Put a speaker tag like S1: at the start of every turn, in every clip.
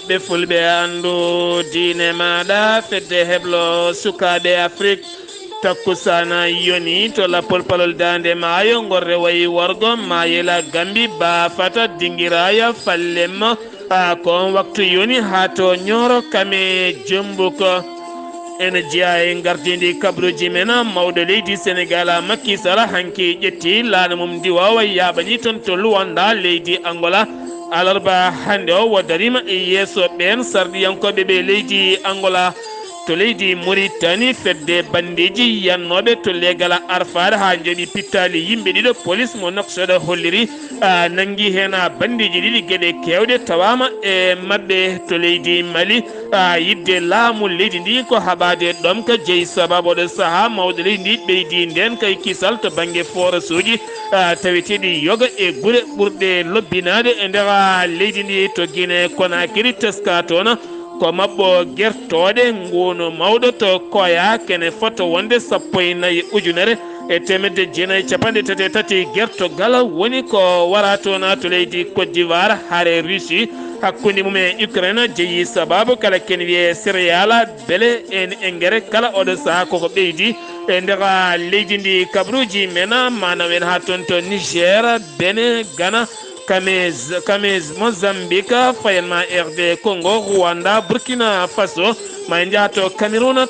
S1: ɓiɓɓe fulɓe andu diine maɗa fedde heblo sukaɓe Afrique takkusana yoni to la polpalol dande maayo gorre wayi worgo mayela gambi baafata dingiraya fallem ko waktu yoni ha to ñoro kame jumbuko ene jeeya e gardidi kabruji men mawɗo leydi Sénégal Macky Sall hanki ƴetti laana mum ndi wawa yaɓani toon to luwanda leydi Angola alarba hande o woddarima e yeeso ɓen sardiyankoɓe ɓe leydi Angola to leydi Mauritanie fedde bandiji yannoɓe to legal arfare ha jooɓi pittali yimɓe ɗiɗo police mo noksoɗo holliri nangi hen bandiji ɗiɗi gueɗe kewɗe tawama e mabɓe to leydi Mali yidde laamu leydi ndi ko haɓade ɗom ka jeeyi sababu oɗo saaha mawɗo leydi ndi ɓeydi nden kay kisal to banggue forage uji taweteɗi yoga e guure ɓurɗe lobbinade e nder leydi ndi to Guinée Conakry teska toon ko mabɓo gertoɗe ngunu mawɗo to koya kene foto wonde 14,000 e temedde jeenayyi capanɗe tati e tati gertogal woni ko wara toon to leydi Côte d'Ivoire haare Russie hakkude mum e Ukraine jeeyi sababu kala ken wiye céréale beele en engrais kala oɗo saaha koko ɓeydi e nder leydi ndi kabruji men manam en ha toon to Niger, Benin, Ghana, Cameroun, Mozambique, fayenma RD Congo, Rwanda, Burkina Faso, ma jaato Cameroun,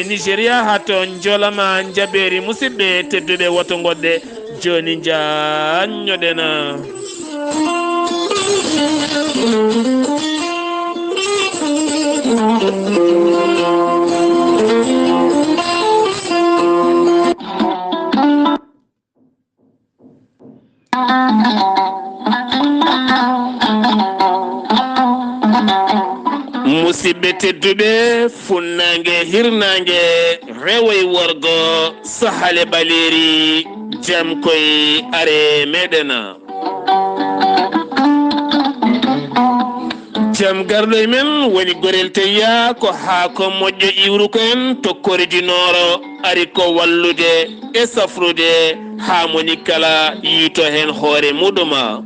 S1: Nigeria, hato njolama jaɓeri musidɓe tedduɓe woto goɗɗe joni jañoɗena. musidɓe tedduɓe funnangue hirnangue rewoye worgo sahale ɓaleri jam koye are meɗena jam garɗo e men woni gorel teya ko haako moƴƴo iwruko en to koridinoro ari ko wallude e safrude ha moni kala yiito hen hoore muɗuma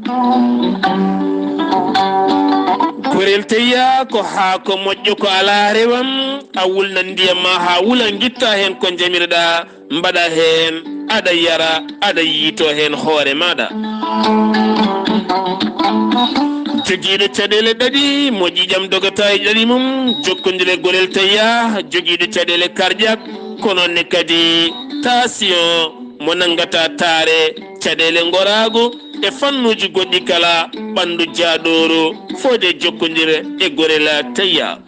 S1: gorel teya ko haako moƴƴo ko ala rewam a wulna ndiyam ma ha wula guitta hen ko jamirɗa mbaɗa hen aɗa yara aɗa yiito hen hoore maɗa joguiɗo caɗele ɗaɗi mo ƴiƴam dogata e ɗaɗi mum jokkodire gorel teya joguiɗo caɗele cardiaque ko nonne kadi tension mo nangata taare caɗele gorago e fannuji goɗɗi kala ɓandu jaaɗoru fode jokkodire e gorel teya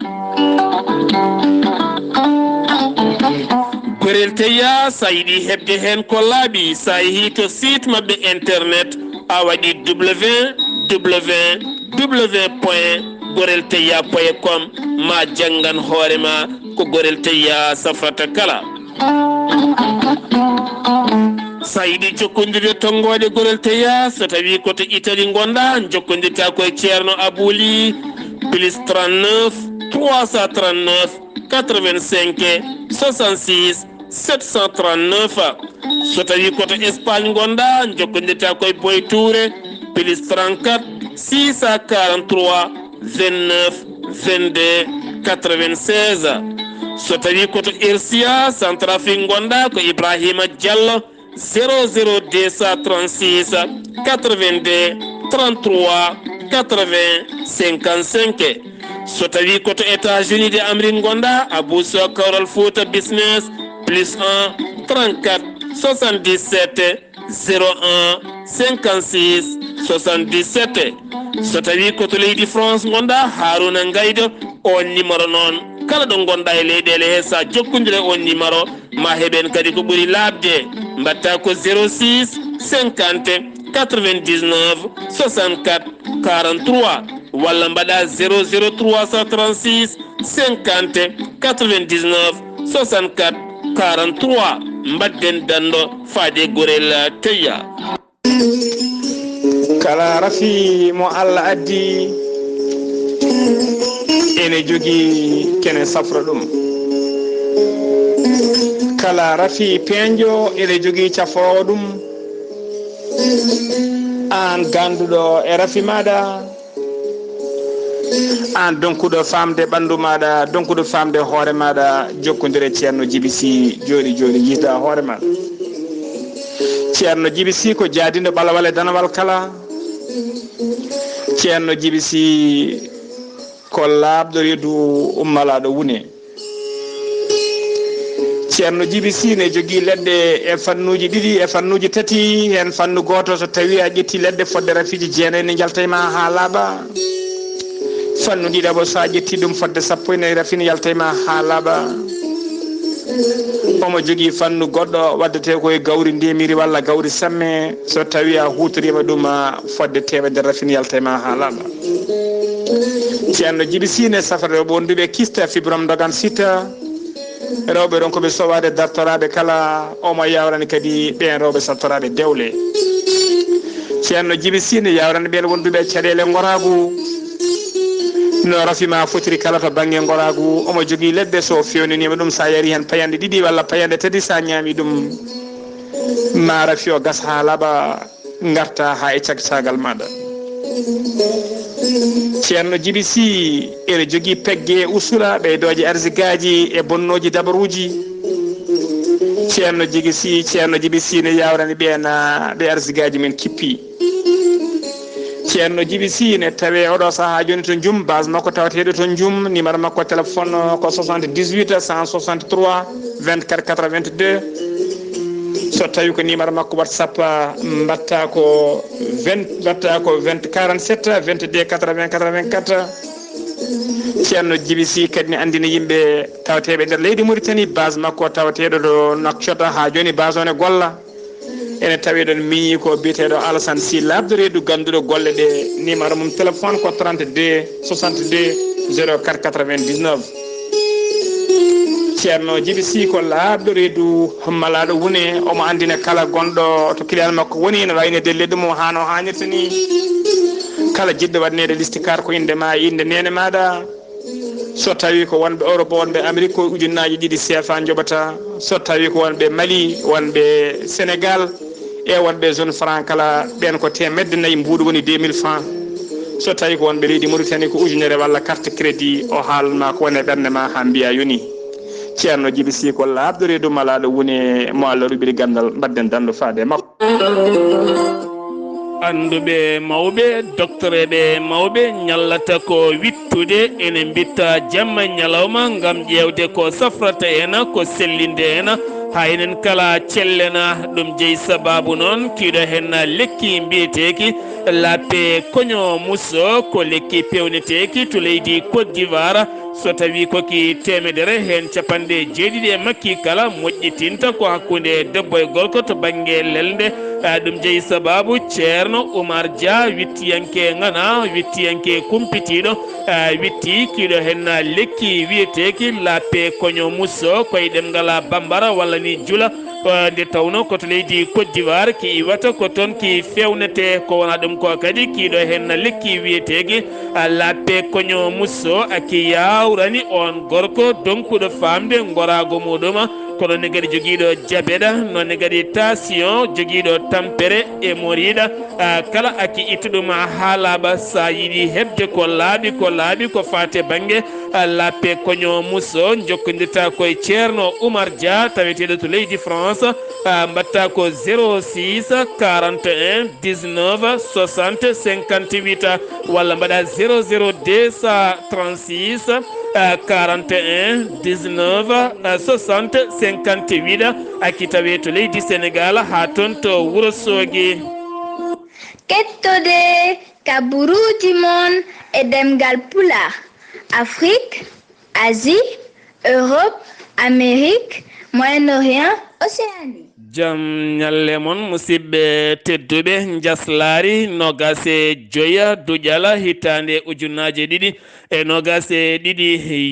S1: gorel teya sa yiɗi hebde hen ko laaɓi sa yeehi to site mabɓe internet a waɗi www.gorelteya.com ma janggan hoorema ko gorel teya safrata kala sa yiɗi jokkodirde tonggode gorel teya so tawi koto Italie gonɗa jokkodirta koye ceerno Abouli plus 39 339 85 66 739 so tawi koto Espagne gonɗa jokkodirta koye Boy Touré plus 34 643 29 22 96 so tawi koto Irsia Centrafrique gonɗa ko Ibrahima Diallo 00236 82 33 80 55 so tawi koto États-Unis de Amérique gonɗa Abou Sow Kawral Fouta Business plus 1 34 77 01 56 77 so tawi koto leydi France gonɗa Haruna Ngaydo on numéro noon kala ɗo gonɗa e leyɗele he sa jokkodire on numéro ma heɓen kadi ko ɓuuri labde mbatta ko 06 50 99 64 43 walla mbaɗa 00336 50 99 64 43 mbadden dando faade gorel teya
S2: kala rafi mo Allah addi ene jogi kene safra ɗum kala rafi penjo ene jogi cafowo ɗum an ganduɗo e rafi maɗa an donkuɗo famde ɓandu maɗa donkuɗo famde hoore maɗa jokkodire ceerno Djiby Sy joni joni jiida hoore maɗa. ceerno Djiby Sy ko jaadindo ɓalawal e danawal kala. ceerno Djiby Sy ko laaɓɗo reedu ummalaɗo wune. ceerno Djiby Sy ne jogui leɗɗe e fannuji ɗiɗi e fannuji tati hen fannu goto so tawi a ƴetti leɗɗe fodde rafiji jeenayyi ne jaltayma ha laaɓa. fannu ɗiɗaɓo sa ƴetti ɗum fodde sappo ene rafine yaltayma ha laaɓa. omo jogui fannu goɗɗo waddete koye gawri ndemiri walla gawri samme so tawi a hutorima ɗum fodde temedere rafine yaltayma ha laaɓa. ceerno Djiby Sy ne safara wonduɓe kista fibrom dogan sita rewɓe ron koɓe sowade dartoraɓe kala omo yawrani kadi ɓen rewɓe sattoraɓe dewle. ceerno Djiby Sy ne yawrani ɓen wonduɓe caɗele goragu no rafima fotiri kala to banggue goragu. omo jogui leɗɗe so fewninima ɗum sa yari hen payande ɗiɗi walla payande tati sa ñami ɗum ma rafi o gas ha laaɓa garta ha e cagsagal maɗa. ceerno Djiby Sy ene jogui pegge usula ɓeydoje arsigaji e bonnoji dabaruji. ceerno Djiby Sy ne yawrani ɓen ɓe arsigaji men kippi. ceerno Djiby Sy ne tawe oɗo saaha joni to Djoum base makko tawateɗo to Djoum numéro makko téléphone ko 78 163 24 82. so tawi ko numéro makko WhatsApp mbatta ko 20 47 22 80 84. ceerno Djiby Sy kadi ne andina yimɓe tawateɓe nder leydi Mauritanie base makko tawateɗo ɗo Nouakchott ha joni base on e golla. ene tawi ɗon miñi ko biyeteɗo Alassane Sy labde reedu ganduɗo golle ɗe numéro mum téléphone ko 32 62 04 99. ceerno Djiby Sy ko laaɓɗo reedu malaɗo wune. omo andina kala gonɗo to kiliyal makko woni ne wayno delle ɗum o hano hannirta ni. kala jiɗɗo waɗnede listikar ko inde ma inde nene maɗa. so tawi ko wonɓe Europe wonɓe Amérique ko ujunnaji ɗiɗi CFA joɓata. so tawi ko wonɓe Mali wonɓe Sénégal e wonɓe zone franc kala ɓen ko temedde nayyi mbuɗo woni 2000 francs. so tawi ko wonɓe leydi Mauritanie ko ujunere walla carte crédit o haalma ko woni e ɓerde ma ha mbiya yoni. ceerno Djiby Sy ko laaɓɗo reedu malaɗo woni mo Allah ruɓiri gandal mbadden dandu faade makko.
S1: anduɓe mawɓe doctoreɓe mawɓe ñallata ko wittude ene mbitta jamma ñalawma gam ƴewde ko safrata ena ko sellinde ena ha enen kala cellena ɗum jeeyi sababu noon kiiɗo hen lekki mbiyeteki lappe koño musso ko lekki pewneteki to leydi Côte d'Ivoire. so tawi koki temedere hen capanɗe jeeɗiɗi e makki kala moƴƴitinta ko hakkude debbo e gorko to banggue lelde. ɗum jeeyi sababu ceerno Oumar Dia wittiyanke ngana wittiyanke kumpitiɗo witti kiiɗo hen lekki wiyeteki lappe koño musso koye ɗemngal bambara walla ni jula nde tawno koto leydi Côte d'Ivoire ki iwata ko toon ki fewnete ko wona ɗum ko kadi kiiɗo hen lekki wiyeteki lappe koño musso aki yawrani on gorko donkuɗo famde gorago muɗum kono ne kadi joguiɗo diabète nonne kadi tension joguiɗo tampere e moriɗa kala aki ittuɗum ha laaɓa sa yiiɗi hebde ko laaɓi ko fate banggue lappe koño musso jokkodirta koye ceerno Oumar Dia taweteɗo to leydi France. mbatta ko 06 41 19 60 58 walla mbaɗa 00 236 41 19 60 58 aki tawe to leydi Sénégal ha toon to Wourossogui.
S3: kettode kaburuji mon e ɗemngal pulaar Afrique, Asie, Europe, Amérique, Moyen-Orient, Océanie.
S1: jam ñalle mon musidɓe tedduɓe njeslaare nogas e joya duujal hitande ujunnaje ɗiɗi e nogas e ɗiɗi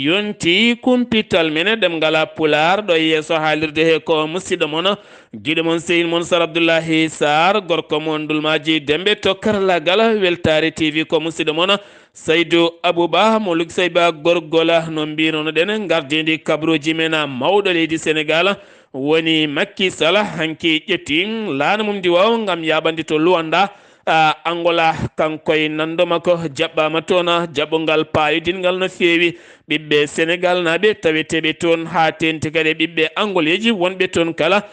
S1: yonti kumpital mene ɗemngal pulaar ɗo yeeso haalirde he ko musidɗo moon giɗo moon sehil moon Sar Abdullaahi Saar gorko moon dulmaji dembe to karallagal Weltare TV ko musidɗo moon Saydou Abouba mo lugsayba gorgola no mbinono ɗen gardidi kabruji men mawɗo leydi Sénégal woni Macky Sall hanki ƴetti laana mum ndi waw gam yaɓande to luwanda Angola kankoye nandoma ko jaɓɓama toon jaɓɓongal payidingal no feewi ɓiɓɓe sénégal naɓe taweteɓe toon ha tenti kadi ɓiɓɓe angoleji wonɓe toon kala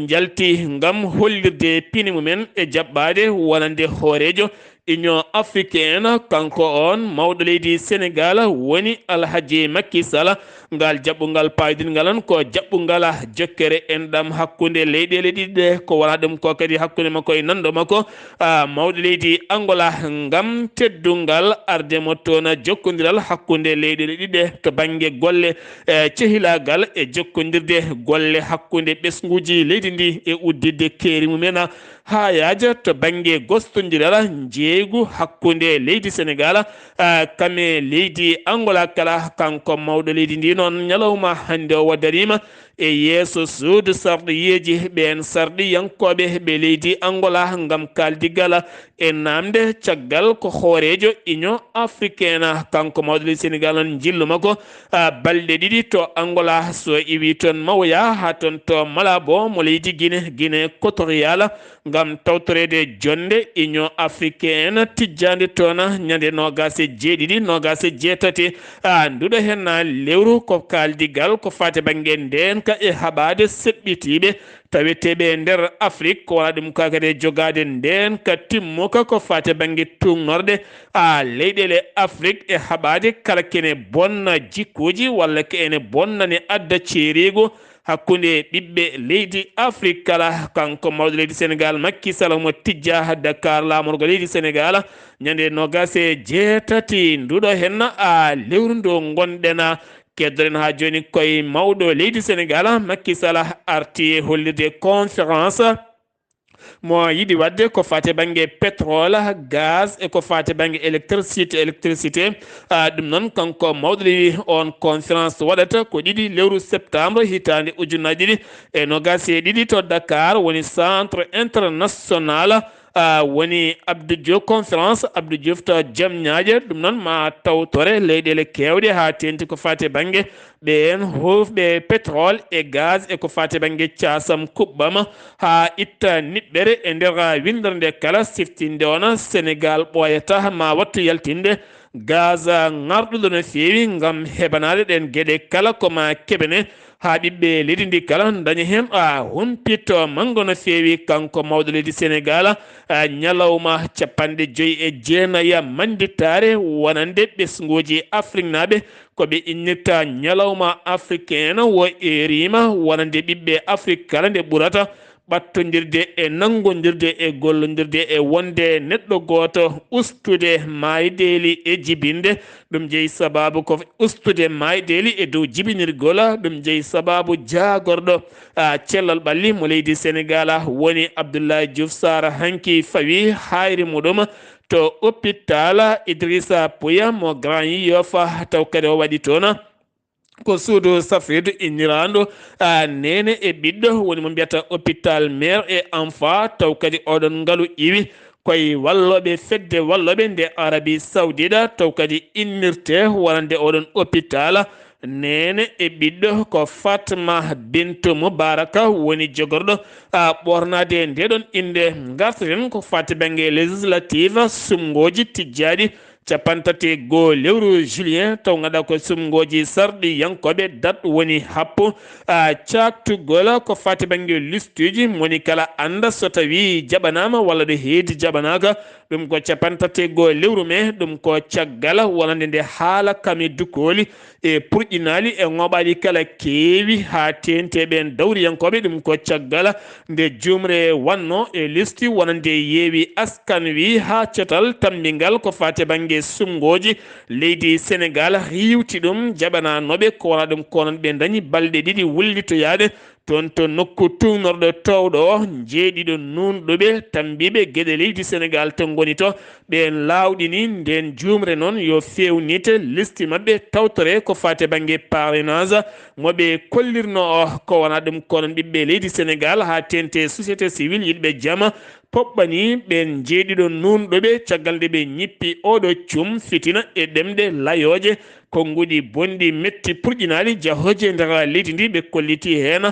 S1: jalti ngam hollirde pini mumen e jaɓɓade wonande hoorejo union africaine kanko on mawɗo leydi sénégal woni alhaji Macky Sall ngal jaɓɓungal payidingal on ko jaɓɓungal jokkere enɗam hakkude leyɗele ɗiɗɗe ko wona ɗum ko kadi hakkude makko e nanɗo makko mawɗo leydi angola ngam teddungal ardemo toon jokkodiral hakkude leyɗele ɗiɗɗe to banggue golle cehilagal e jokkodirde golle hakkude ɓesguji leydi ndi e uddidde keeri mumen ha yaaja to banggue gostodiral jeeygu hakkude leydi sénégal kame leydi angola kala kanko mawɗo leydi ndi noon ñalawma hande o darima e yeeso suudu sarɗiyeji ɓen sarɗiyankoɓe ɓe leydi angola ngam kaldigal e namde caggal ko hoorejo union africaine kanko mawɗo leydi sénégal on jillu makko balɗe ɗiɗi to angola so iwi toon mawoya ha toon to malabo mo leydi guine équatorial ngam tawtorede jonde union africaine tijjande toon ñande nogase jeeɗiɗi nogase jeetati nduɗo hen lewru ko kaldigal ko fate banggue nden ka e haɓade seɓɓitiɓe taweteɓe nder afrique ko wona ɗum kakade jogade nden ka timmuka ko fate banggue tungnorɗe leyɗele afrique e haɓade kala kene bonna jikkuji walla ke ene bonnane adda ceerigo hakkude ɓiɓɓe leydi afrique kala kanko mawɗo leydi sénégal Macky Sall mo tijja Dakar lamorgo leydi sénégal ñande nogase jeetati nduɗo hen lewru ndo gonɗen keddoren ha joni koye mawɗo leydi sénégal Macky Sall arti e hollirde conférence mo yiɗi wadde ko fate banggue pétrole gaz e ko fate banggue électricité ɗum noon kanko mawɗo leydi on conférence waɗata ko 2 lewru septembre hitande ujunnaje ɗiɗi e nogas e ɗiɗi to Dakar woni centre international woni Abdou Diouf conférence Abdou Diouf to Diamniadio ɗum noon ma tawtore leyɗele kewɗe ha tenti ko fate banggue ɓen hufɓe pétrole e gaz e ko fate banggue casam kuɓɓam ha itta niɓɓere e nder windere nde kala siftinde on sénégal ɓoyata ma wattu yaltinde gaz ngarɗuɗo no feewi ngam heɓanade ɗen gueɗe kala koma keɓene ha ɓiɓɓe leydi ndi kala dañi hen humpito mango no feewi kanko mawɗo leydi sénégal ñalawma 59 mandittare wonande ɓesguji afrique naɓe koɓe innirta ñalawma africaine wo erima wonande ɓiɓɓe afrique kala nde ɓurata ɓattodirde e nangodirde e gollodirde e wonde neɗɗo goto ustude maydeeli e jibinde ɗum jeeyi sababu ko ustude maydeeli e dow jibinirgol ɗum jeeyi sababu jagorɗo cellal ɓalli mo leydi sénégal woni Abdullaahi Saar hanki fawi hayri muɗum to hôpital Idrissa Pouye mo Grand Yoff taw kadi o waɗi toon ko suudu safridu innirando nene e ɓiɗɗo woni mo mbiyata hôpital mère et enfant taw kadi oɗon ngaalu iwi koye walloɓe fedde walloɓe nde Arabie Saoudite taw kadi innirte wonande oɗon hôpital nene e ɓiɗɗo ko Fatma Bintou Moubaraka woni jogorɗo ɓornade ndeɗon inde garteten ko fati banggue législative sumgoji tijjaɗi 31 lewru juillet taw gaɗa ko sumgoji sarɗi yankoɓe date woni happo caktugol ko fati banggue listuji moni kala anda so tawi jaɓanama walla ɗo heedi jaɓanaka ɗum ko 31 lewru mai ɗum ko caggal wonande nde haala kami dukoli e purƴinali e ngoɓaɗi kala keewi ha tenteɓen dawriyankoɓe ɗum ko caggal nde jumre wanno e listi wonande yeewi askan wi ha cetal tambingal ko fate banggue sumgoji leydi sénégal riwti ɗum jaɓananoɓe ko wona ɗum konon ɓe dañi balɗe ɗiɗi wullitoyade toon to nokku tungnorɗo towɗo o jeeɗiɗo nunɗoɓe tambiɓe gueɗe leydi sénégal to goni to ɓen lawɗini nden jumre noon yo fewnite listi mabɓe tawtore ko fate banggue parrainage moɓe kollirno o ko wona ɗum konon ɓiɓɓe leydi sénégal ha tente société civile yiɗɓe jaama poɓɓani ɓen jeeɗiɗo nunɗoɓe caggal nde ɓe ñippi oɗo cum fitina e ɗemɗe layoje konguɗi bonɗi metti purƴinali jahoje nder leydi ndi ɓe kolliti hen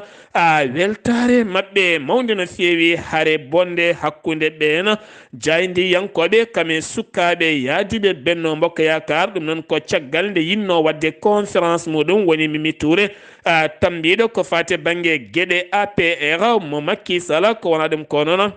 S1: weltare mabɓe mawde no feewi haare bonde hakkude ɓen jaydiyankoɓe kame sukkaɓe yaadiɓe Benno Bokk Yakar ɗum noon ko caggal nde yinno wadde conférence muɗum woni Mimi Touré tambiɗo ko fate banggue gueɗe APR mo Macky Sall ko wona ɗum ko noon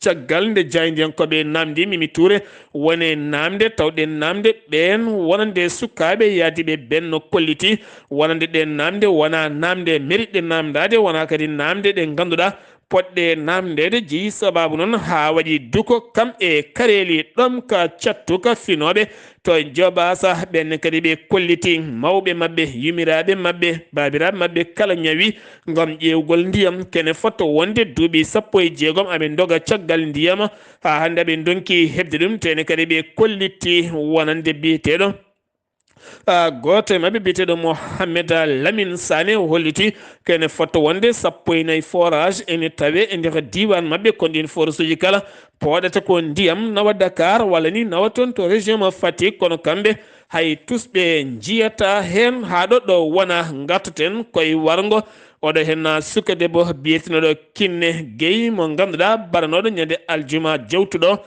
S1: caggal nde jaydiyankoɓe namdi Mimi Touré wone namde tawɗen namde ɓen wonande sukkaɓe yaadiɓe Benno kolliti wonande ɗen namde wona namde mériɗe namdade wona kadi namde ɗe ganduɗa poɗɗe namdede jeeyi sababu noon ha waɗi duko kam e kareli ɗom ka cattuka finoɓe to jobasa ɓenne kadi ɓe kolliti mawɓe mabɓe yumiraɓe mabɓe babiraɓe mabɓe kala ñawi gam ƴewgol ndiyam kene fotto wonde duuɓi 16 aɓe doga caggal ndiyam ha hande aɓe donki hebde ɗum tene kadi ɓe kolliti wonande biyeteɗo goto mabɓe biyeteɗo Mohamed Lamine Sané holliti kene fotto wonde 14 forage ene tawe e nder diwan mabɓe kon ɗin forage uji kala poɗata ko ndiyam nawa Dakar walla ni nawa toon to région mo Fatick kono kamɓe hay tusɓe jiyata hen ha ɗo wona gartaten koye wargo oɗo hen suka debbo biyetenoɗo Kinne Gueye mo ganduɗa baranoɗo ñande aljuma jawtuɗo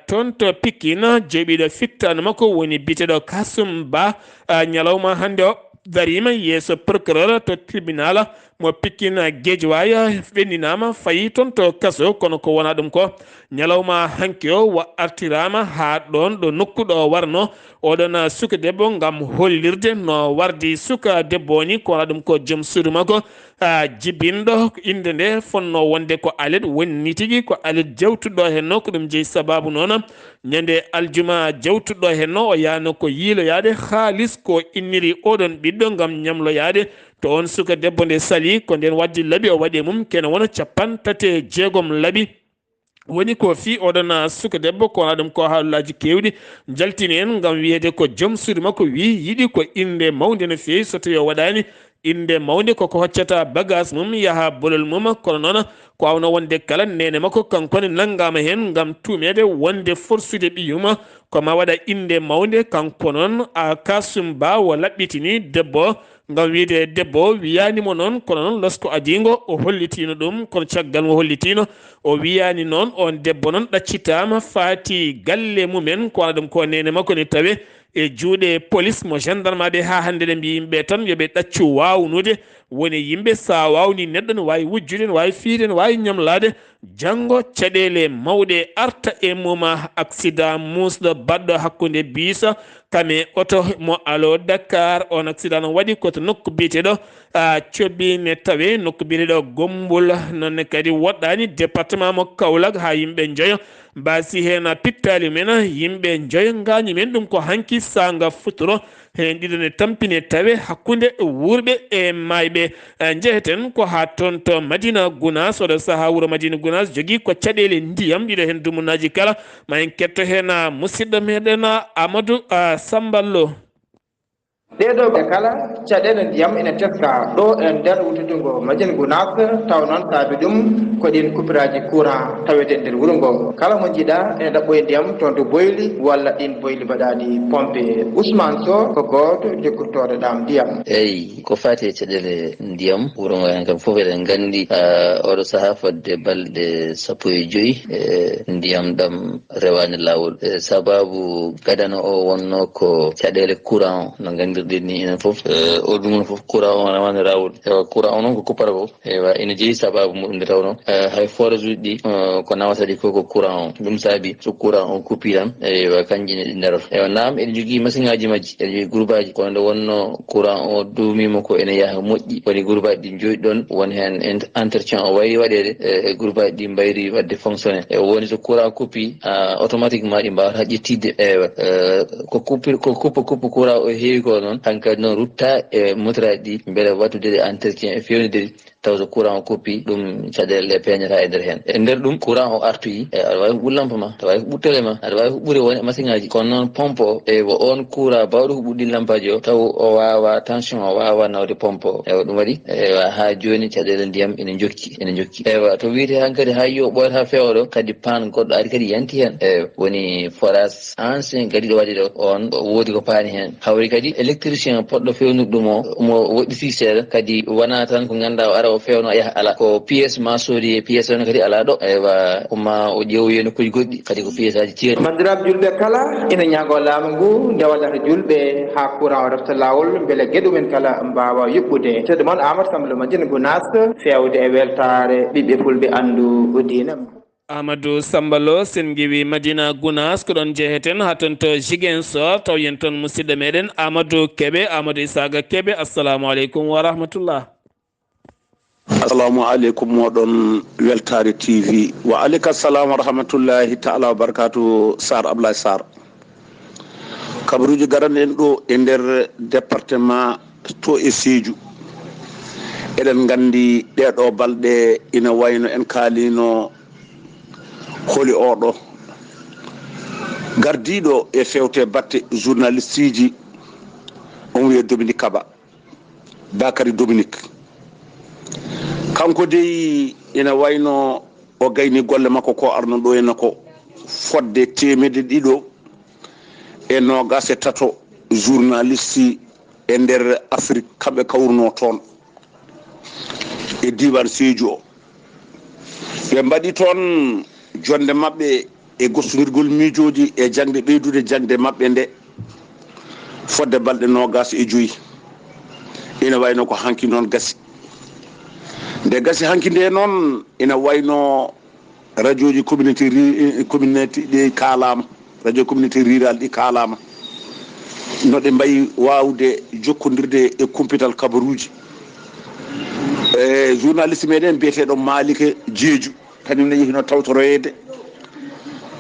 S1: toon to Pikine jeeɓiɗo fittano makko woni biteɗo Kasum Ba ñalawma hande o darima yeeso procureur to tribunal mo Pikine Guédiawaye ɓenninama fayi toon to kaso kono ko wona ɗum ko ñalawma hanki o wa artirama ha ɗon ɗo nokku ɗo warno oɗon suka debbo gam hollirde no wardi suka debbo ni ko wona ɗum ko joom suudu makko jibinɗo inde nde fonno wonde ko alet wonni tigui ko alet jawtuɗo henno ko ɗum jeeyi sababu noon ñande aljuma jawtuɗo henno o yano ko yiiloyade haalis ko inniri oɗon ɓiɗɗo gam ñamloyade to on suka debbo nde sali ko nden waddi laaɓi o waɗi mum kene wona 36 laaɓi woni ko fi oɗon suka debbo ko wona ɗum ko haalullaji kewɗi jaltini en gam wiyede ko joom suudu makko wi yiiɗi ko inde mawde no fewi so tawi o waɗani inde mawde koko hoccata bagage mum yaaha bolol mum kono noon ko awno wonde kala nene makko kankone naggama hen gam tumede wonde forsude ɓiyuma koma waɗa inde mawde kanko noon Kasum Ba o laɓɓitini debbo gam wiide debbo wiyanimo noon kono noon losko adingo o hollitino ɗum kono caggal mo hollitino o wiyani noon on debbo noon ɗaccitama faati galle mumen ko wona ɗum ko nene makko ne tawe e juuɗe police mo gendarme ɓe ha hande ɗe mbi yimɓe tan yoɓe ɗaccu wawnude woni yimɓe sa wawni neɗɗo ne wawi wujjude ne wawi fiide ne wawi ñamlade janggo caɗele mawɗe arta e muma accident musɗo baɗɗo hakkude biisa kame oto mo alo Dakar on accident no waɗi koto nokku biyeteɗo coɓɓi ne tawe nokku biyeteɗo Gombol nonne kadi woɗɗani département mo Kaolack ha yimɓe joyo mbasi hen pittali men yimɓe joyo gañi men ɗum ko hanki sanga futuro hen ɗiɗo ne tampine tawe hakkude wurɓe e mayɓe jeheten ko ha toon to Madina Gounass oɗo saaha wuuro Madina Gounass jogui ko caɗele ndiyam ɗiɗo hen dumunaji kala ma en ketto hen musidɗo meɗen Amadou Samballo.
S4: ɗeɗo ɓe kala caɗele ndiyam ene tefta ɗo e nder wuttudungo Madina Gounass taw noon saabi ɗum ko ɗin coupiraji courant tawete nder wuuro ngo kala mo jiiɗa ene ɗaɓɓoye ndiyam toon to boyli walla ɗin boyli mbaɗani pompe Ousmane Sow ko goto jokkortoɗo ɗam ndiyam.
S5: eyyi ko fati e caɗele ndiyam wuuro ngo hen kam foof eɗen gandi oɗo saaha fodde balɗe 15 ndiyam ɗam rewani lawol sababu gadano o wonno ko caɗele courant no gandirɗen ni enen foof o ɗum foof courant o rewani lawol ewa courant o noon ko kuppata ko ewa ene jeeyi sababu muɗum nde tawno hay forage uji ɗi ko nawata ɗi ko courant o ɗum saabi so courant o kuppi tan ewa kanji ne ɗi darata ewa naam eɗen jogui machine ngaji majji eɗen jogui groupe aji kono nde wonno courant o duumima ko ene yaaha moƴƴi woni groupe aji ɗi joɗi ɗon woni hen entretien o wayi waɗede e groupe aji ɗi mbayri wadde fonctionné e woni so courant kuppi automatiquement ɗi mbawata ƴettidde ewa ko kuppa courant o heewi ko noon hankkadi noon rutta e motoraji ɗi beele wattude entretien e fewnidiri tawto courant o koppi ɗum caɗele peñata e nder hen e nder ɗum courant o artoyi aɗa wawi huɓɓude lampe ma aɗa wawi huɓɓude télé ma aɗa wawi huɓɓude won machine ngaji kono noon pompe o wo on courant bawɗo huɓɓude lampaji o taw o wawa tension o wawa nawde pompe o ɗum waɗi ha joni caɗele ndiyam ene jokki to wiite hankkadi ha yo ɓoyata ha fewɗo kadi pan goɗɗo ari kadi yanti hen woni forage ancien kadi ɗo waɗi ɗo on woodi ko paani hen hawri kadi électricien poɗɗo fewnude ɗum o mo woɗɗiti seeɗa kadi wona tan ko ganduɗa o ara o fewno o yaha ala ko pièce ma soodi e pièce one kadi ala ɗo umma o ƴeewoyi nokkuji goɗɗi kadi ko pièce aji ceeɗu.
S4: bandiraɓe julɓe kala ina ñaago laamu ngu nde wallata julɓe ha courant o refta lawol beele gueɗumen kala mbawa yuɓɓude ceerno moon Amadou Sambalo Madina Gounass fewde e weltare ɓiɓɓe fulɓe andu diina.
S1: Amadou Sambalo sen giwi Madina Gounass ko ɗon jeheten ha ton to Ziguinchor taw yen toon musidɗo meɗen Amadou Kébé Amadou Isaga Kébé assalamu aleykum wa rahmatullah.
S6: assalamu aleykum moɗon weltare TV wa aleyka salam wa rahmatullahi taala wa barakatu Sar Abdullaahi Saar kabaruji garan en ɗo e nder département to e Sédhiou eɗen gandi ɗeɗo balɗe ina wayno en kaalino holi oɗo gardiɗo e fewte batte journaliste ji on wiye Dominique Kaba Bakary Dominique kanko dey ina wayno o gayni golle makko ko arno ɗo ena ko fodde temedde ɗiɗo e nogas e tato journaliste e nder Afrique kamɓe kawruno toon e diwan Sédhiou o ɓe mbaɗi toon jonde mabɓe e gostodirgol miijoji e jangde ɓeydude jangde mabɓe nde fodde balɗe nogas e joyyi ina wayno ko hanki noon gasi nde gasi hanki nde noon ina wayno radio ji communauté ɗi kalama radio communauté rural ɗi kalama no ɗe mbayi wawde jokkodirde e kumpital kabaruji e journaliste meɗen biyeteɗo Malick Diédhiou kañum ne yeehino tawtoroyede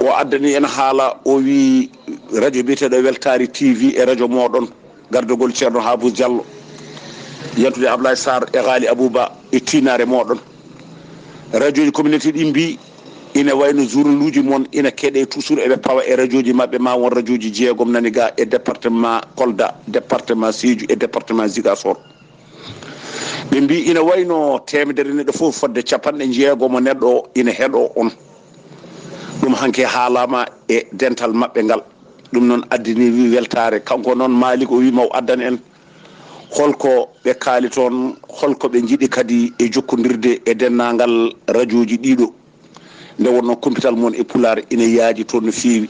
S6: o addani en haala o wi radio biyeteɗo weltare TV e radio moɗon gardogol ceerno Habou Diallo yantude Abdoulaye Saar e Ghali Abouba e tinare moɗon radio ji communauté ɗi mbi ina wayno journal uji moon ina keeɗe toujours eɓe pawa e radio ji mabɓe ma won radio ji jeegom nani ga e département Kolda département Sédhiou e département Ziguinchor ɓe mbi ina wayno temedere neɗɗo fof fodde capanɗe jeegomo neɗɗo ina heeɗo on ɗum hanke haalama e dental mabɓe ngal ɗum noon addini wi weltare kanko noon Malick o wima o addana en holko ɓe kaali toon holko ɓe jiiɗi kadi e jokkodirde e dennagal radio ji ɗiɗo nde wonno kumpital moon e pulaar ina yaaji toon no feewi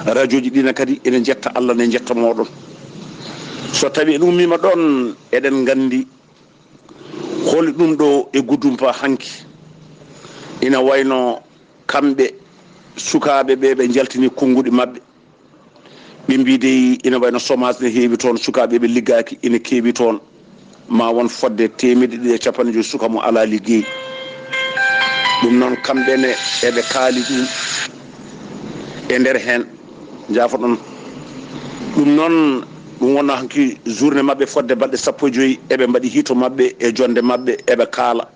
S6: radio ji ɗina kadi ene jetta Allah ne jetta moɗon so tawi en ummima ɗon eɗen gandi holi ɗum ɗo e Goudoumpa hanki ina wayno kamɓe sukaɓe ɓe jaltini konguɗi mabɓe ɓe mbide ina wayno chômage ne heewi toon sukaɓe ɓe liggaki ina keewi toon ma won fodde temedde ɗiɗi e capanɗe joyi suka mo ala liggey ɗum noon kamɓene eɓe kaali ɗum e nder hen jafo ɗon ɗum noon ɗum wonno hanki journée mabɓe fodde balɗe sappo e joyyi eɓe mbaɗi hito mabɓe e jonde mabɓe eɓe kaala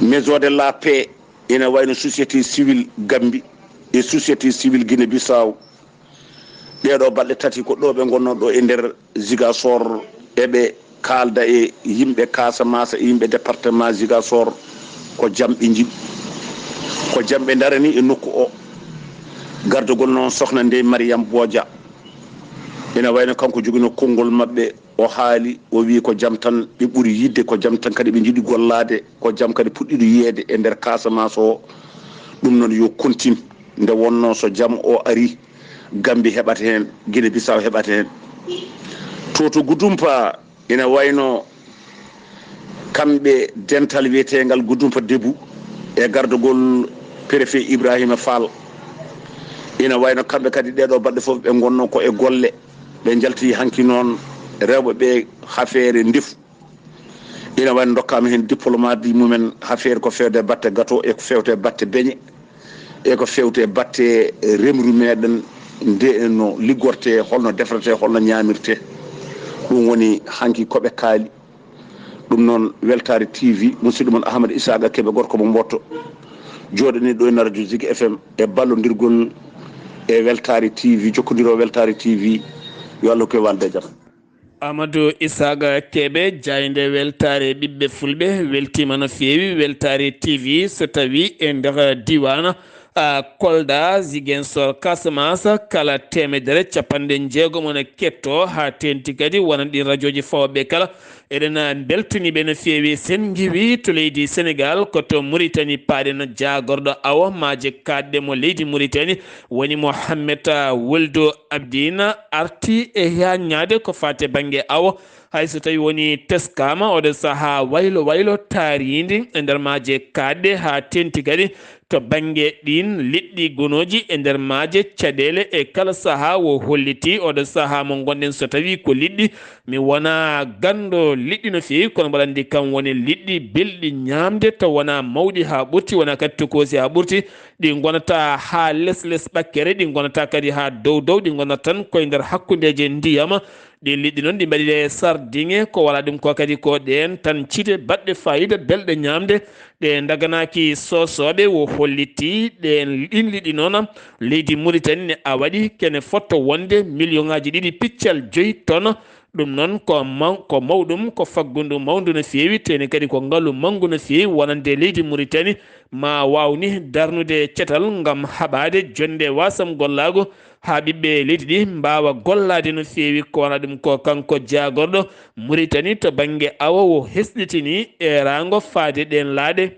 S6: maison de la paix ina wayno société civile Gambie e société civile Guinée Bissau ɗeɗo balɗe tati ko ɗo ɓe gonno ɗo e nder Ziguinchor eɓe kalda e yimɓe Casamance e yimɓe département Ziguinchor ko jamɓe jiɗi ko jamɓe darani e nokku o gardugol noon sokhna Ndeye Mariame Bodia ina wayno kanko jogino konngol mabɓe o haali o wi ko jam tan ɓe ɓuuri yidde ko jam tan kadi ɓe jiiɗi gollade ko jam kadi puɗɗiɗo yiyede e nder Casamance o ɗum noon yo continue nde wonno so jam o ari Gambie heɓata hen Guinée Bissau heɓata hen to Goudoumpa ina wayno kamɓe dental wiyetegal Goudoumpa Debou e gardugol préfet Ibrahima Fall ina wayno kamɓe kadi ɗeɗo balɗe foof ɓe gonno ko e golle ɓe jalti hanki noon rewɓe ɓe affaire ndefu ina wayno dokkama hen diplomate mumen affaire ko fewde batte gâteau e ko fewte batte beñe e ko fewte batte remru meɗen nde no liggorte holno defrete holno ñamirte ɗum woni hanki koɓe kaali ɗum noon weltare TV musidɗo mon Ahmad Isaga Keɓe gorko mo Mbotto joɗani ɗo e radio Zik FM e ballodirgol e weltare TV jokkodiro weltare TV yo Allah koye walde jaam.
S1: Amadou Isaga Keɓe jayde weltare ɓiɓɓe fulɓe weltima no fewi weltare TV so tawi e nder diwana Kolda Ziguinchor Casamance kala temedere capanɗe jeegom ne ketto ha tenti kadi wonani ɗi radio ji fawɓe kala eɗen beltaniɓe no fewi sen giwi to leydi Sénégal koto Mauritanie paaɗen jagorɗo awa maje kaɗɗemo leydi Mauritanie woni Mohamed Woldo Abdine arti e yañade ko fate banggue awa hayso tawi woni teskama oɗo saaha waylo waylo taaridi e nder maje kaɗɗe ha tenti kadi to banggue ɗin liɗɗi gonoji e nder maje caɗele e kala saaha wo holliti oɗo saaha mo gonɗen so tawi ko liɗɗi mi wona gando liɗɗi no fewi kono mbaɗa andi kam woni liɗɗi belɗi ñamde to wona mawɗi ha ɓurti wona kadi tokosi ha ɓurti ɗi gonata ha less ɓakkere ɗi gonata kadi ha dow dow ɗi gonata tan koye nder hakkudeje ndiyama ɗi liɗɗi noon ɗi mbaɗire sardiŋe ko wala ɗum ko kadi ko ɗen tan cite baɗɗe fayida belɗe ñamde ɗe daganaki sosoɓe wo holliti ɗen ɗin liɗɗi noon leydi Mauritanie ne a waɗi kene fotto wonde million ngaji ɗiɗi piccal 5 tonnes ɗum noon ko mawɗum ko faggundu mawdu no fewi teni kadi ko ngaalu manggu no fewi wonande leydi Mauritanie ma wawni darnude cetal gam haɓade jonde wasam gollago ha ɓiɓɓe leydi ɗi mbawa gollade no fewi ko wona ɗum ko kanko jagorɗo Mauritanie to banggue awa o hesɗitini e rango faade ɗen laaɗe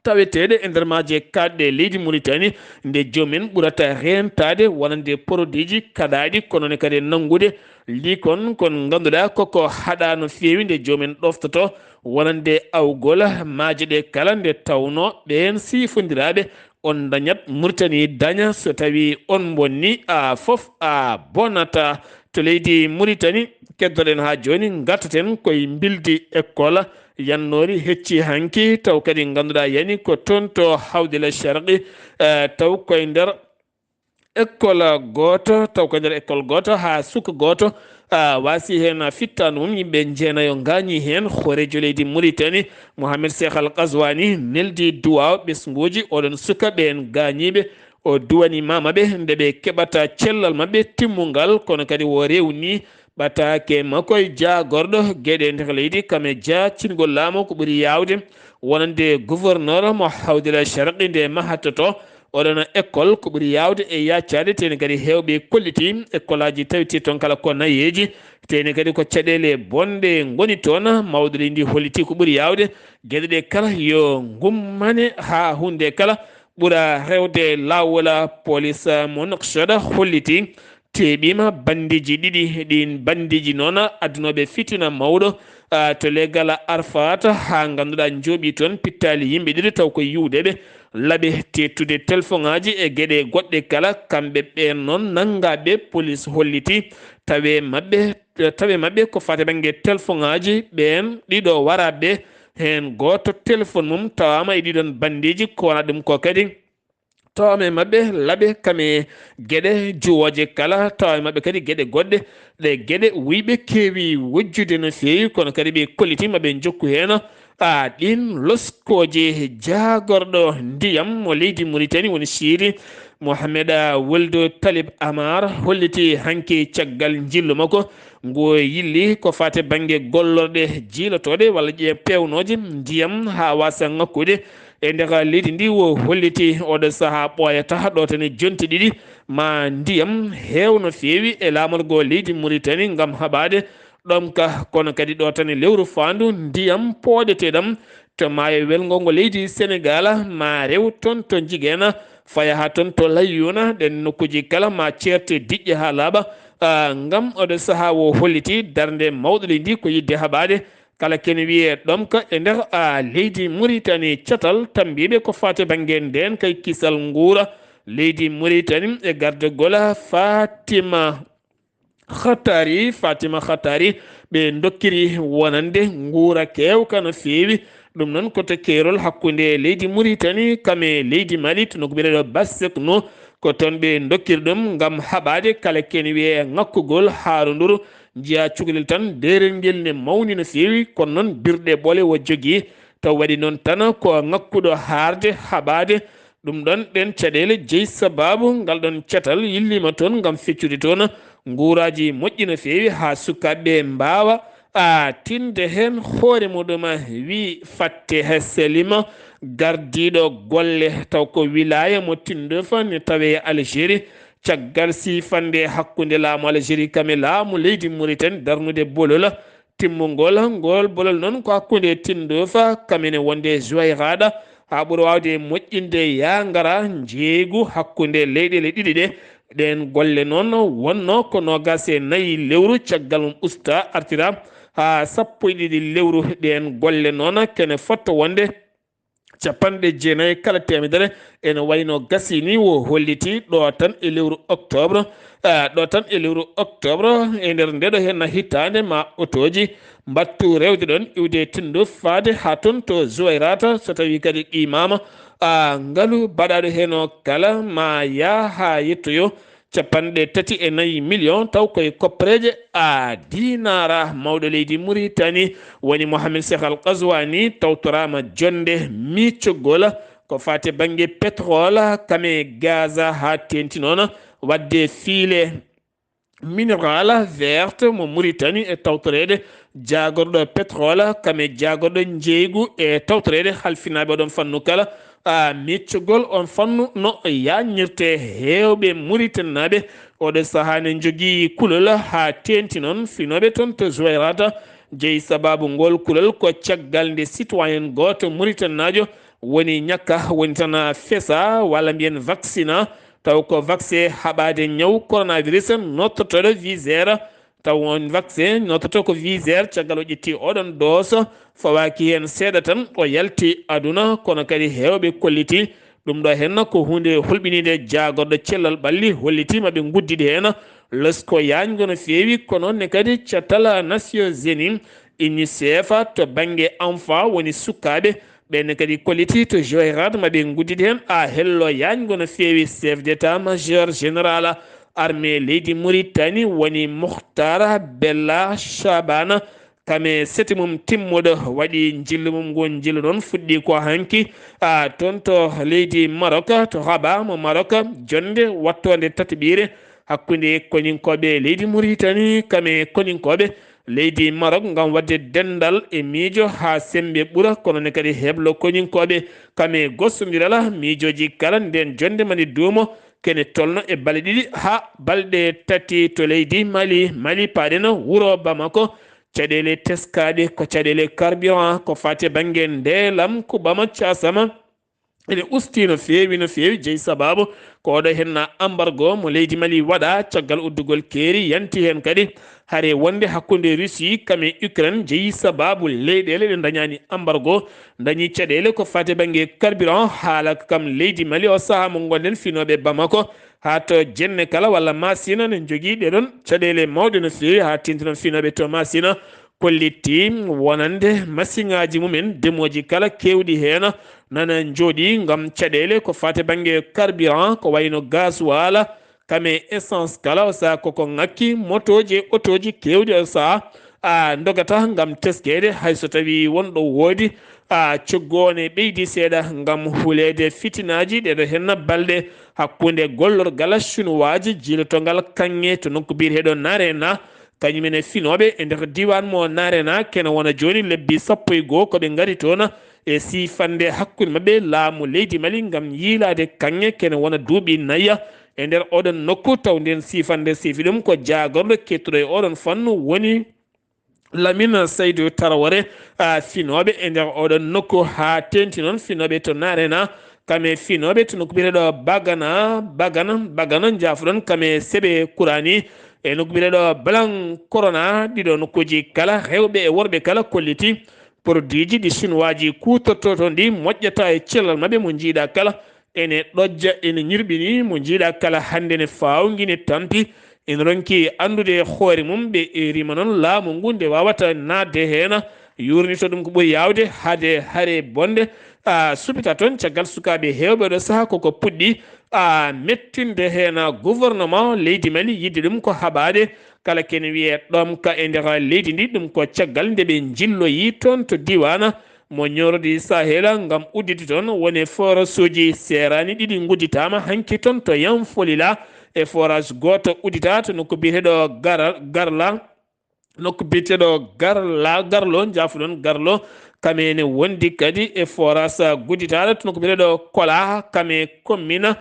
S1: taweteɗe e nder maje kaɗɗe leydi Mauritanie nde jomumen ɓurata rentade wonande produit ji kaɗaɗi kono kadi nangude likon kon ganduɗa koko haɗa no fewi nde jomumen ɗoftoto wonande awgol maje ɗe kala nde tawno ɓen sifodiraɓe on dañat Mauritanie daña so tawi on bonni foof bonata to leydi Mauritanie keddoɗen ha joni gartaten koye bildi école yannori hecci hanki taw kadi ganduɗa yani ko toon to hawdila sharqi taw koye nder école goto taw koye nder école goto ha suka goto wasi hen fittano mum yimɓe jeenayo gañi hen horejo leydi Mauritanie Mohamed Cheikh Al Qazwani neldi duwaw ɓesguji oɗon sukaɓe en gañiɓe o duwani mamaɓe ndeɓe keɓata cellal mabɓe timmugal kono kadi wo rewni ɓatake makkoye jagorɗo gueɗe nder leydi kame dia cingol laamu ko ɓuuri yawde wonande gouverneur mo hawdila sharqi nde mahattoto oɗon école ko ɓuuri yawde e yaccade teni kadi hewɓe kolliti école aji tawiti toon kala ko nayeji teni kadi ko caɗele bonde goni toon mawɗo ndi holliti ko ɓuuri yawde gueɗe ɗe kala yo gummane ha hunde kala ɓuura rewde lawola police mo noksoɗa holliti teɓima bandiji ɗiɗi ɗin bandiji noon addunoɓe fitina mawɗo to leggal Arfat ha ganduɗa jooɓi toon pittali yimɓe ɗiɗi taw ko yiwdeɓe laaɓe tettude téléphone aji e gueɗe goɗɗe kala kamɓe ɓen noon nangaɓe police holliti tawe mabɓe ko fate banggue téléphone aji ɓen ɗiɗo waraɓe hen goto téléphone mum tawama e ɗiɗon bandiji ko wona ɗum ko kadi tawame mabɓe laaɓe kame gueɗe juwoje kala tawa mabɓe kadi gueɗe goɗɗe ɗe gueɗe wiɓe keewi wojjude no fewi kono kadi ɓe kolliti maɓe jokku hen ɗin loskoje jagorɗo ndiyam mo leydi Mauritanie woni Siri Mohamed Woldo Talib Amar holliti hanki caggal jillu makko ngo yilli ko fate banggue gollorɗe jiilotoɗe walla ƴe pewnoje ndiyam ha wasa ngakkude e nder leydi ndi wo holliti oɗo saaha ɓoyata ɗo tan e jonti ɗiɗi ma ndiyam hewno fewi e lamorgo leydi Mauritanie gam haɓade ɗom ka kono kadi ɗo tan e lewru fandu ndiyam poɗeteɗam to maayo welgo ngo leydi Sénégal ma rew toon to jiguena faya ha toon to layyuna ɗen nokkuji kala ma certe diƴƴe ha laaɓa gam oɗo saaha wo holliti darde mawɗo leydi ndi ko yidde haɓade kala kene wiye ɗom ka e nder leydi Mauritanie catal tambiɓe ko fate banggue nden kay kisal nguura leydi Mauritanie e gardegol Fatima Khatari ɓe dokkiri wonande nguura kewka no fewi ɗum noon koto keerol hakkude leydi Mauritanie kame leydi Mali to noko ɓireɗo Bassek-No ko toon ɓe dokkiri ɗum gam haɓade kala kene wiye ngakkugol haaronduru jiya cukalel tan derel ngel ne mawni no fewi kono noon birɗe ɓole wo jogui taw waɗi noon tan ko ngakkuɗo harde haɓade ɗum ɗon ɗen caɗele jeeyi sababu ngal ɗon catal yillima toon gam feccude toon guuraji moƴƴi no fewi ha sukaɓeɓe mbawa tinde hen hoore muɗum wi fatte ha selima gardiɗo golle taw ko wilaya mo tindofa ne tawe Algérie caggal sifande hakkude laamu Algérie kame laamu leydi Mauritanie darnude bolol timmugol ngol bolol noon ko hakkude tindofa kamene wonde joyraɗa ha ɓuuri wawde moƴƴinde yangara jeegu hakkude leyɗele ɗiɗi ɗe ɗen golle noon wonno ko 24 lewru caggal mum usta artira ha 12 lewru ɗen golle noon kene fotto wonde 49 kala temedere ene wayno gasini wo holliti ɗo tan e lewru octobre e nder ndeɗo hen hittande ma otoji mbattu rewde ɗon iwde tindu faade ha toon to joyrata so tawi kadi qimama ngaalu baɗaɗo heno kala ma ya ha yettoyo 34 million taw koye koppareje dinara mawɗo leydi Mauritanie woni Mohamed Cheikh Al Qazwani tawtorama jonde miccugol ko fate banggue pétrole kame gaz ha tenti noon wadde fiile minéral verte mo Mauritanie e tawtorede jagorɗo pétrole kame jagorɗo jeygu e tawtorede halfinaɓe oɗon fannu kala miccugol on fannu no yañirte hewɓe Mauritanaɓe oɗo saaha ne jogui kulol ha tenti noon finoɓe toon to joyrata jeeyi sababu ngol kulol ko caggal nde citoyen goto Mauritanajo woni ñakka woni tan fesa walla mbiyen vaccina taw ko vaccin haɓade ñaw coronavirus nottotoɗo visére taw on vaccin nottoto ko visére caggal o ƴetti oɗon dose fawaki hen seeɗa tan o yalti aduna kono kadi hewɓe kolliti ɗum ɗo hen ko hunde hulɓinide jagorɗo cellal ɓalli hollitima ɓe guddidi hen lesko yañgo no fewi kono ne kadi catala Nations Unies UNICEF to banggue enfant woni sukkaɓe ɓenne kadi kolliti to joyrade maɓe guddidi hen hello yañgo no fewi chef d' état majeur général armée leydi Mauritanie woni Mouhtar Bella Chabana kame seti mum timmuɗo waɗi jillu mum ngon jillu noon fuɗɗi ko hanki toon to leydi Maroc to Rabat mo Maroc jonde wattode tataɓire hakkude koninkoɓe leydi Mauritanie kame koninkoɓe leydi Maroc ngam wadde dendal e miijo ha sembe ɓuura kono ne kadi heblo koninkoɓe kame gossodiral miijoji kala nden jonde mani duumo kene tolno e balɗe ɗiɗi ha balɗe tati to leydi Mali paɗeno wuro Bamako caɗele teskaɗe ko caɗele carburant ko fate banggue ndelam ko ɓama casama ene usti no fewi jeeyi sababu ko oɗo henna embargo mo leydi Mali waɗa caggal uddugol keeri yanti hen kadi haare wonde hakkude Russie kame Ukraine jeeyi sababu leyɗele ɗe dañani embargo dañi caɗele ko fate banggue carburant haala kam leydi Mali o saaha mo gonɗen finoɓe Bamako ha to jenne kala walla masina ne jogui ɗeɗon caɗele mawɗe no fewi ha tintinon finoɓe to masina kollitti wonande masiŋaji mumen demoji kala kewɗi hen nana jooɗi gam caɗele ko fate banggue carburant ko wayno gasoil kame essence kala o saaha koko ngakki motoji otoji kewɗi o saaha dogata gam teskede hayso tawi wonɗo woodi coggone ɓeydi seeɗa gam hulede fitinaji ɗeɗo henna balɗe hakkude gollorgal chinois jilotogal kanŋe to nokku biyeteɗo Narena kañumene finoɓe e nder diwan mo Narena kene wona joni lebbi 11 koɓe gari toon e sifande hakkude mabɓe laamu leydi Mali gam yiilade kanŋe kene wona duuɓi nayya e nder oɗon nokku taw nden sifande sifi ɗum ko jagorɗo kettuɗo e oɗon fannu woni Lamine Seydou Traoré finoɓe e nder oɗon nokku ha tenti noon finoɓe to Narena kame finoɓe to nokku biyeteɗo bagana jafuɗon kame seeɓe kurani e nokku biyeteɗo Blanc Corona ɗiɗo nokkuji kala rewɓe e worɓe kala kolliti produit ji ɗi chinois ji kutorto toon ɗi moƴƴata e cellal mabɓe mo jiiɗa kala ene ɗojja ene ñirɓini mo jiiɗa kala hande ne fawgi ne tampi en ronki andude hoore mum ɓe rima noon laamu ngu nde wawata nadde hen yurni to ɗum ko ɓuri yawde hade hare bonde supita toon caggal sukaɓe hewɓe ɗo saaha koko puɗɗi mettinde hen gouvernement leydi Mali yidde ɗum ko haɓade kala kene wiye ɗom ka e nder leydi ndi ɗum ko caggal nde ɓe jilloyi toon to diwana mo ñorodi sahela ngam udditi toon woni forage uji serani ɗiɗi gudditama hanki toon to Yanfolila e forage goto uddita to nokku biyeteɗo garla nokku biyeteɗo garlo jafuɗon garlo kamene wondi kadi e forage gudditaɗo to nokku biyeteɗo kola kame commune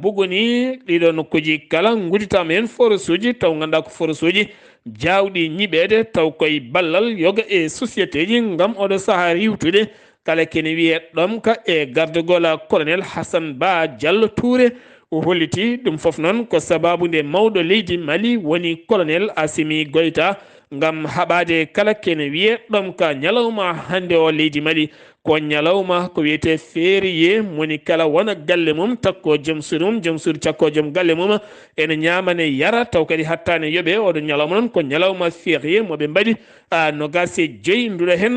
S1: bugoni ɗiɗo nokkuji kala gudditama hen forage uji taw ganduɗa ko forage uji jawɗi ñiɓede taw koye ballal yoga e société ji ngam oɗo saaha riwtude kala kene wiye ɗom ka e gardegol colonel Hassan Ba Diallo Touré o holliti ɗum foof noon ko sababu nde mawɗo leydi Mali woni colonel Assimi Goïta ngam haɓade kala kene wiye ɗom ka ñalawma hande o leydi Mali ko ñalawma ko wiyete férié moni kala wona galle mum takko joom suudu mum joom suudu cakko joom galle mum ene ñamane yara taw kadi hattane yooɓe oɗo ñalawma noon ko ñalawma férié moɓe mbaɗi nogas e joyyi nduɗo hen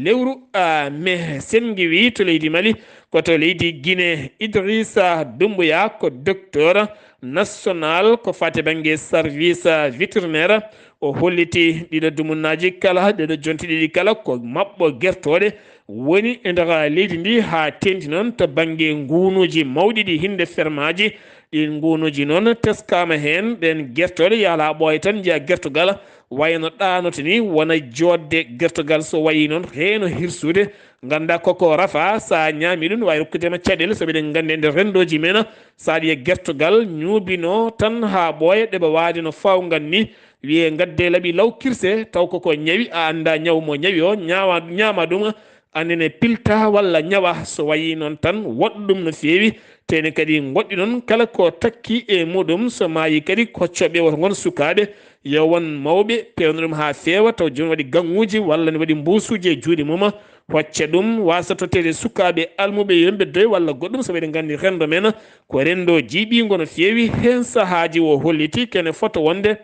S1: lewru mai sengi wi to leydi Mali koto leydi Guinée Idrissa Doumbouya ko docteur national ko fate banggue service vétérinaire o holliti ɗiɗo dumunnaji kala ɗeɗo jonti ɗiɗi kala ko mabɓo guertoɗe woni e nder leydi ndi ha tendi noon to banggue ngunuji mawɗi ɗi hinde fermaji ɗin ngunuji noon teskama hen ɗen guertoɗe yaala ɓooya tan jiiya guertogal wayno ɗanoto ni wona jodde guertogal so wayi noon heno hirsude ganda koko rafa sa ñami ɗum wawi rokkudema caɗele so ɓeɗen gandi e nder rendoji men sa ɗiye guertogal ñuubino tan ha ɓooya ɗeɓa wade no fawgal ni wiye gadde laaɓi law kirse taw koko ñawi a anda ñaw mo ñawi o ñama ɗum andene pilta walla ñawa so wayi noon tan woɗɗo ɗum no fewi tene kadi goɗɗi noon kala ko takki e muɗum so mayi kadi hoccoɓe woto gon sukaɓe yo won mawɓe pewna ɗum ha fewa taw joni waɗi ganguji walla ne waɗi mbusuji e juuɗe mum hocca ɗum wasa tottede sukaɓe almuɓe yomɓe doy walla goɗɗum so ɓeɗen gandi rendo men ko rendo jiiɓigo no fewi hen sahaji o holliti kene foto wonde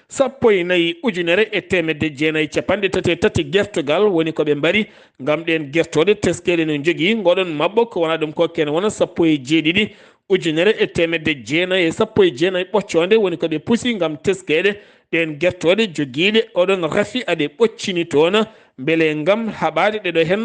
S1: 14,930 guertogal woni ko ɓe mbari ngam ɗen guertode teskede no jogui goɗon mabɓo ko wona ɗum ko ken wona 17,930 ɓoccode woni ko ɓe puusi ngam teskede ɗen guertode joguiɗe oɗon rafi aɗe ɓoccini toon beele ngam haɓade ɗeɗo hen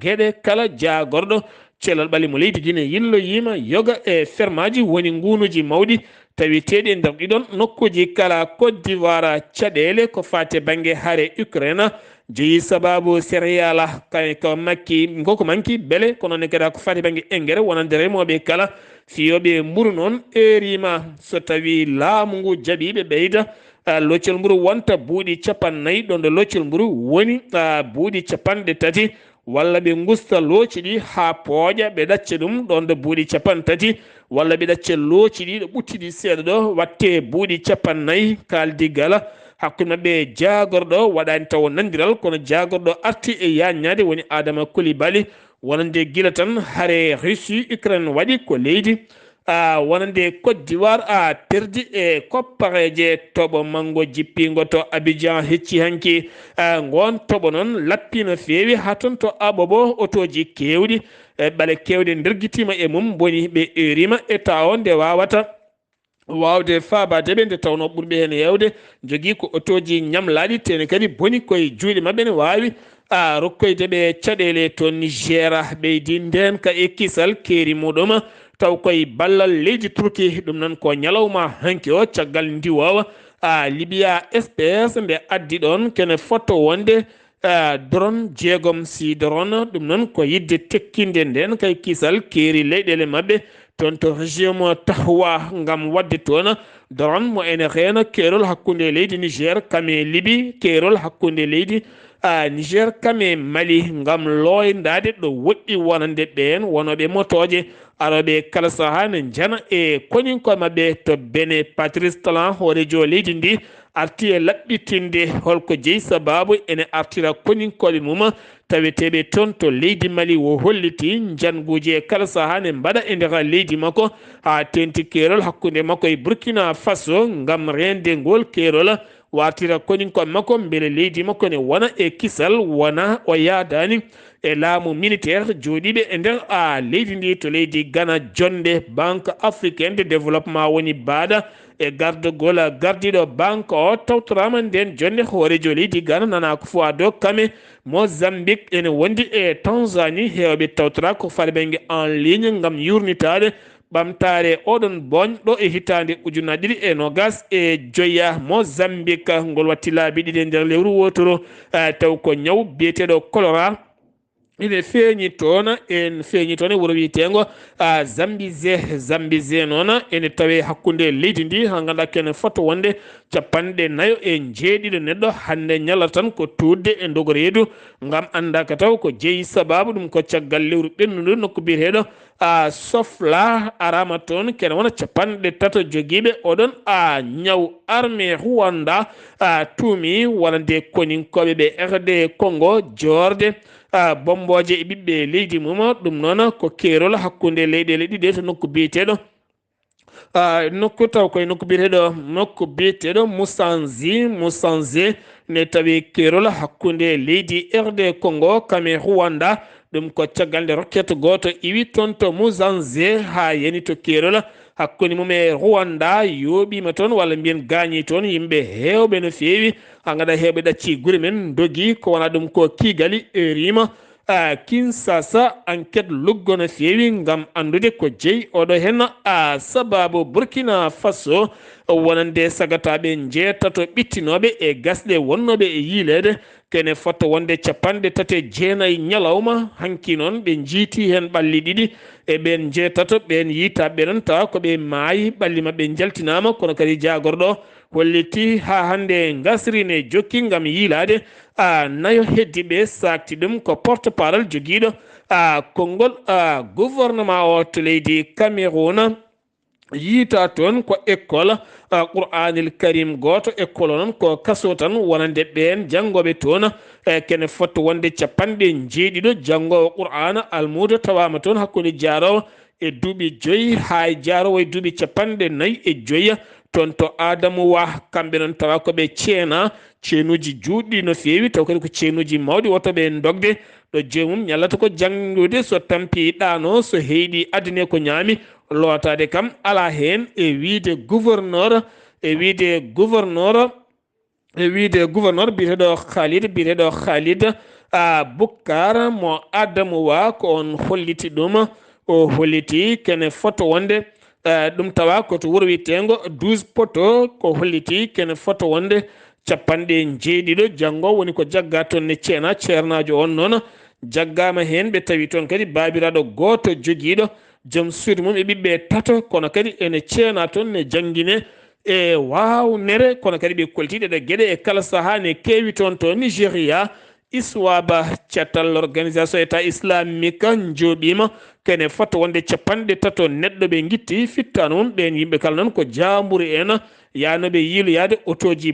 S1: gueɗe kala jagorɗo celal ɓalimo leydi Guinée yilloyima yoga e fermaji woni ngunuji mawɗi tawiteɗi e nder ɗiɗon nokkuji kala Côte d'Ivoire caɗele ko fate banggue haare Ukraine jeeyi sababu céréale ko makki koko manki beele kono ne kadi ko fate banggue engrais wonande remoɓe kala fiyoɓe mburu noon erima so tawi laamu ngu jaaɓiɓe ɓeyda loccol mburu wonta buuɗi 50 ɗon nde loccol mburu woni buuɗi 30 walla ɓe gusta looci ɗi ha pooƴa ɓe ɗacca ɗum ɗon nde buuɗi 30 walla ɓe ɗacca looci ɗi ɗo ɓuttiɗi seeɗa ɗo watte buuɗi 50 kaldigala hakkude mabɓe jagorɗo waɗani taw nandiral kono jagorɗo arti e yanñade woni Adama Coulibaly wonande guila tan haare Russie Ukraine waɗi ko leydi wonande Côte d'Ivoire perdi e koppareje toɓo mango jippingo to Abidjan hecci hanki gon toɓo noon lappi no fewi ha ton to Abobo otoji kewɗi ɓale kewɗe nderguitima e mum boni ɓe erima e taw nde wawata wawde fabade ɓe nde tawno ɓurɓe hen yewde jogui ko otoji ñamlaɗi tene kadi boni koye juuɗe mabɓe ne wawi rokkoyde ɓe caɗele to Niger ɓeydi nden ka e kisal keeri muɗum taw koye ballal leydi Turki ɗum nan ko ñalawma hanki o caggal ndiwowa Libya SPS nde addi ɗon kene fotto wonde drone jeegom si drone ɗum nan ko yidde tekkinde nden kay kisal keeri leyɗele mabɓe toon to région Tahwa ngam wadde toon drone mo ene reena keerol hakkude leydi Niger kame Libi keerol hakkude leydi Niger kame Mali ngam loyndade ɗo woɗɗi wonande ɓen wonoɓe motoje aroɓe kala saha ne jana e koñinko mabɓe to Bene Patrice Talon hoorejo leydi ndi arti e laɓɓitinde holko jeeyi sababu ene artira koñinkoɓe mum taweteɓe toon to leydi Mali wo holliti janguji e kala saha ne mbaɗa e nder leydi makko ha tenti keerol hakkude makko e Burkina Faso ngam rende ngol keerol wartira konin ko makko mbele leydi makko ne wona e kisal wona o yaadani e laamu militaire jooɗiɓe e nder leydi ndi to leydi Ghana jonde banque africaine de développement woni baaɗa e gardugol gardiɗo banque o tawtorama nden jonde hoorejo leydi Ghana nana ko fo ado kame Mozambique ene wondi e Tanzanie hewɓe tawtora ko falɓe en ligne ngam yurnitade ɓamtare oɗon boñɗo e hitande ujunaje ɗiɗi e nogas e joya Mozambique ngol watti laabi ɗiɗi e nder lewru wotoro taw ko ñaw biyeteɗo choléra ine feeñi toon e wuro wiyetengo Zambézie noon ene tawe hakkunde leydi ndi ha ganduɗa kene foto wonde 49 neɗɗo hande ñalata tan ko tudde e dogo reedu ngam andaka taw ko jeeyi sababu ɗum ko caggal lewru ɓennudu nokku biyeteɗo sofla arama toon kene wona 3 joguiɓe oɗon ñaw armée Rwanda tuumi walla nde koninkoɓe ɓe RD Congo jorde bomboje e ɓiɓɓe leydi mum ɗum noon ko keerol hakkunde leyɗele ɗiɗi to nokku biyeteɗo nokku taw koye nokku biyeteɗo Musanze ne tawi keerol hakkunde leydi RD Congo kame Rwanda ɗum ko caggal nde rokkete goto iwi toon to Musanze ha yani to keerol hakkunde mum e Rwanda yooɓima toon walla mbiyen gaañi toon yimɓe hewɓe no feewi ha gaɗa hewɓe ɗacci guure men dogi ko wona ɗum ko kigali rima Kinshasa enquête luggo no feewi ngam andude ko jeeyi oɗo hen sababu Burkina Faso wonande sagataɓe jeetato ɓittinoɓe e gasɗe wonnoɓe e yiilede kene foto wonde 39 ñalawma hanki noon ɓe jiiti hen ɓalli ɗiɗi e ɓen jeetato ɓen yiitaɓe ɗon tawa koɓe maayi ɓalli mabɓe jaltinama kono kadi jagorɗo holliti ha hande gasrine jokki ngam yiilade nayo heddiɓe sakti ɗum ko porte parole joguiɗo konngol gouvernement o to leydi Cameroun yiita toon ko école Qur'anil Karim goto école noon ko kaso tan wonande ɓen janggoɓe toon kene foto wonde 70 janggowo Qur'ana almudo tawama toon hakkude jaarowo e duuɓi 5 ha jaarowo e duuɓi 45 toon to Adamu Wa kamɓe noon tawa koɓe ceenuji juutɗi no feewi taw kadi ko ceenuji mawɗi wotoɓe dogde ɗo joomum ñallata ko janggude so tampi ɗano so heyɗi adine ko ñaami lootade kam ala hen e wiide gouverneur biyeteɗo Khalid Boucar mo Adamu Wa ko on holliti ɗum o holliti kene foto wonde ɗum tawa koto wuro wiyetengo 12 poto ko holliti kene foto wonde 70 janggo woni ko jagga toon ne ceernajo on noon jaggama hen ɓe tawi toon kadi babiraɗo goto joguiɗo joom suudu mum e ɓiɓɓe tato kono kadi ene ceena toon ne jangguine e wawnere kono kadi ɓe koltiɗe ɗe gueɗe e kala saaha ne kewi toon to Nigéria ISWAB cettal organisation état islamique jooɓima kene foto wonde 30 neɗɗo ɓe guitti fittano mum ɓen yimɓe kala noon ko jamburi en yanoɓe yiiloyade autoji